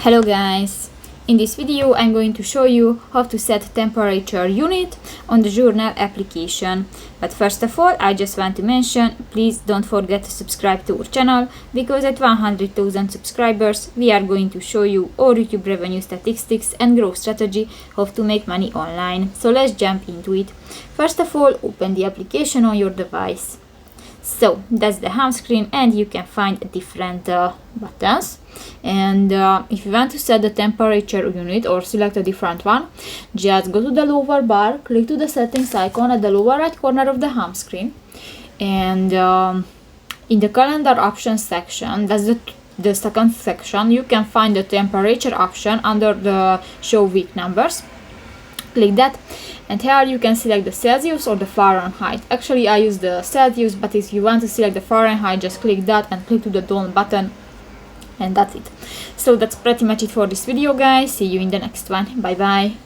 Hello guys! In this video I'm going to show you how to set temperature unit on the journal application. But first of all, I just want to mention, please don't forget to subscribe to our channel, because at 100,000 subscribers we are going to show you our YouTube revenue statistics and growth strategy, how to make money online. So let's jump into it. First of all, open the application on your device. So that's the home screen, and you can find different buttons. And if you want to set the temperature unit or select a different one, just go to the lower bar, click to the settings icon at the lower right corner of the home screen, and in the calendar options section, that's the second section, you can find the temperature option under the show week numbers. Click that, and here you can select the Celsius or the Fahrenheit. Actually I use the Celsius, but if you want to select the Fahrenheit, just click that and click to the done button, and that's it. So that's pretty much it for this video guys. See you in the next one. Bye bye.